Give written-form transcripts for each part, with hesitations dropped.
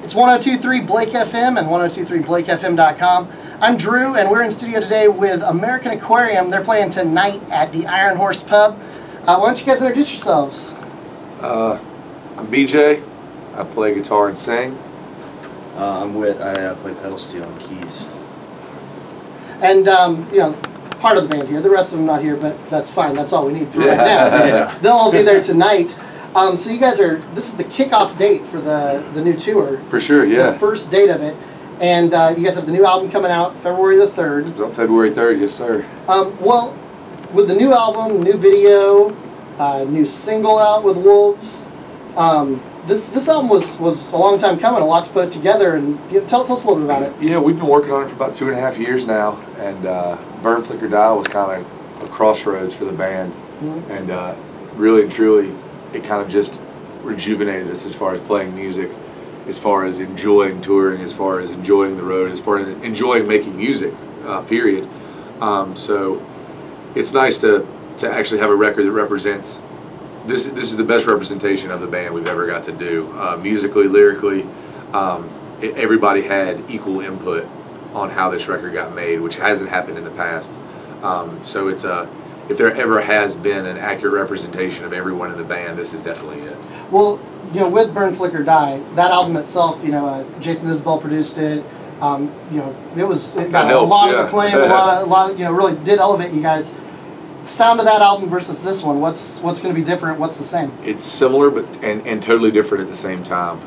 It's 102.3 Blake FM and 102.3BlakeFM.com. I'm Drew, and we're in studio today with American Aquarium. They're playing tonight at the Iron Horse Pub. Why don't you guys introduce yourselves? I'm BJ. I play guitar and sing. I'm Whit. I play pedal steel and keys. And, you know, part of the band here. The rest of them not here, but that's fine. That's all we need for right now. Yeah. They'll all be there tonight. So you guys are, this is the kickoff date for the new tour. For sure, yeah. The first date of it. And you guys have the new album coming out February the 3rd. It's on February 3rd, yes sir. Well, with the new album, new video, new single out with Wolves, this album was a long time coming, a lot to put it together, and tell us a little bit about it. Yeah, we've been working on it for about 2.5 years now, and Burn, Flicker, Die was kind of a crossroads for the band, and really and truly, it kind of just rejuvenated us as far as playing music, as far as enjoying touring, as far as enjoying the road, as far as enjoying making music, period. So it's nice to actually have a record that represents, this is the best representation of the band we've ever got to do. Musically, lyrically, everybody had equal input on how this record got made, which hasn't happened in the past. So it's if there ever has been an accurate representation of everyone in the band, this is definitely it. Well, you know, with Burn, Flicker, Die, that album itself, you know, Jason Isbell produced it. You know, it got a lot of acclaim, a lot, you know, really did elevate you guys. Sound of that album versus this one, what's going to be different? What's the same? It's similar, but and totally different at the same time.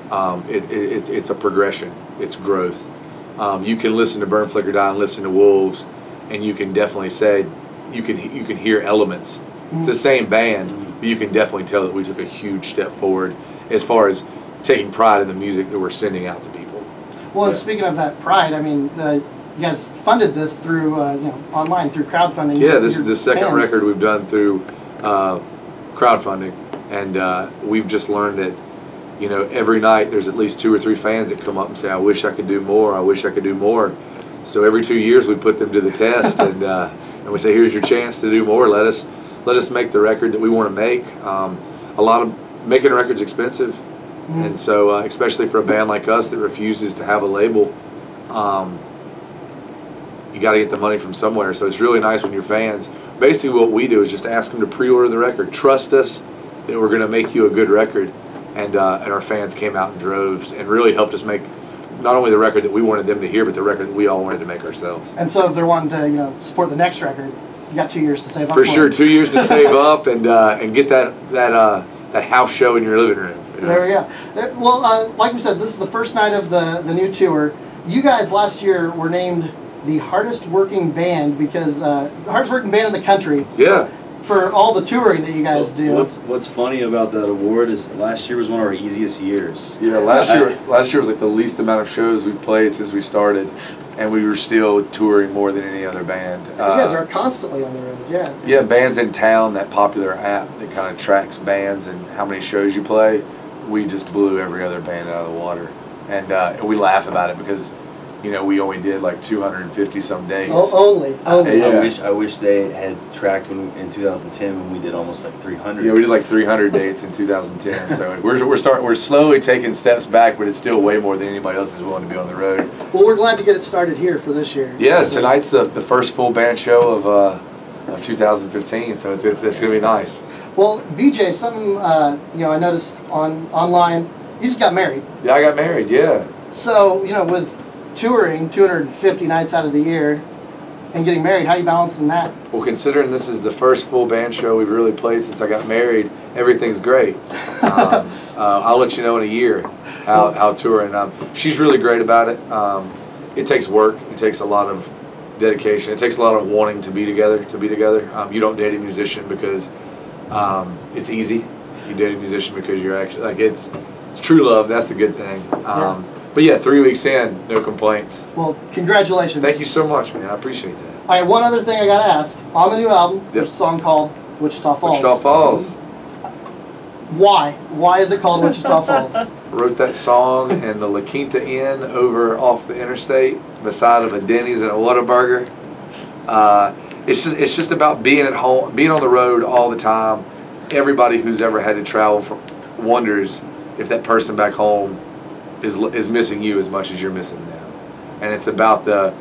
It's a progression. It's growth. You can listen to Burn, Flicker, Die and listen to Wolves, and you can definitely say you can hear elements. It's the same band, but you can definitely tell that we took a huge step forward as far as taking pride in the music that we're sending out to people. Well, and speaking of that pride, I mean, you guys funded this through, you know, online through crowdfunding. Yeah, this is the second record we've done through crowdfunding, and we've just learned that, you know, every night there's at least 2 or 3 fans that come up and say, "I wish I could do more. I wish I could do more." So every 2 years we put them to the test, and we say, "Here's your chance to do more. Let us make the record that we want to make." A lot of making a record's expensive, and so especially for a band like us that refuses to have a label. You got to get the money from somewhere, so it's really nice when your fans, basically what we do is just ask them to pre-order the record, trust us that we're going to make you a good record, and our fans came out in droves and really helped us make not only the record that we wanted them to hear, but the record that we all wanted to make ourselves. And so if they're wanting to, you know, support the next record, you got 2 years to save up. For sure, 2 years to save up and get that house show in your living room. You know? There we go. Well, like we said, this is the first night of the new tour. You guys last year were named the hardest working band because the hardest working band in the country. Yeah. For all the touring that you guys do. What's funny about that award is last year was one of our easiest years. Yeah, last year was like the least amount of shows we've played since we started, and we were still touring more than any other band. You guys are constantly on the road, yeah. Yeah, Bands in Town, that popular app that kind of tracks bands and how many shows you play. We just blew every other band out of the water, and we laugh about it because, you know, we only did like 250 some days. Only. Yeah. I wish they had tracked in 2010 when we did almost like 300. Yeah, we did like 300 dates in 2010. So we're slowly taking steps back, but it's still way more than anybody else is willing to be on the road. Well, we're glad to get it started here for this year. Yeah, so tonight's the first full band show of 2015, so it's gonna be nice. Well, BJ, something you know, I noticed online, you just got married. Yeah, I got married. Yeah. So, you know, with touring 250 nights out of the year and getting married, how are you balancing that? Well, considering this is the first full band show we've really played since I got married, everything's great. I'll let you know in a year how touring. She's really great about it. It takes work. It takes a lot of dedication. It takes a lot of wanting to be together. You don't date a musician because it's easy. You date a musician because you're actually like it's true love. That's a good thing. But yeah, 3 weeks in, no complaints. Well, congratulations. Thank you so much, man. I appreciate that. All right, one other thing I got to ask. On the new album, there's a song called Wichita Falls. Wichita Falls. Why? Why is it called Wichita Falls? I wrote that song in the La Quinta Inn over off the interstate, beside of a Denny's and a Whataburger. It's just about being at home, being on the road all the time. Everybody who's ever had to travel wonders if that person back home is missing you as much as you're missing them. And it's about the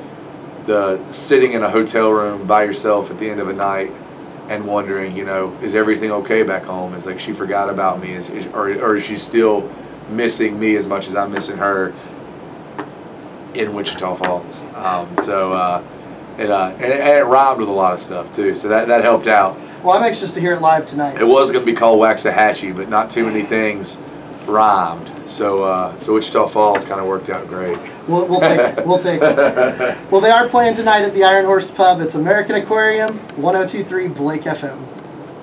sitting in a hotel room by yourself at the end of a night and wondering, you know, is everything okay back home? Is like she forgot about me, or is she still missing me as much as I'm missing her in Wichita Falls? And it rhymed with a lot of stuff too, so that helped out. Well, I'm anxious to hear it live tonight. It was going to be called Waxahachie, but not too many things rhymed. So Wichita Falls kind of worked out great. We'll take it. We'll take it. Well, they are playing tonight at the Iron Horse Pub. It's American Aquarium, 102.3 Blake FM.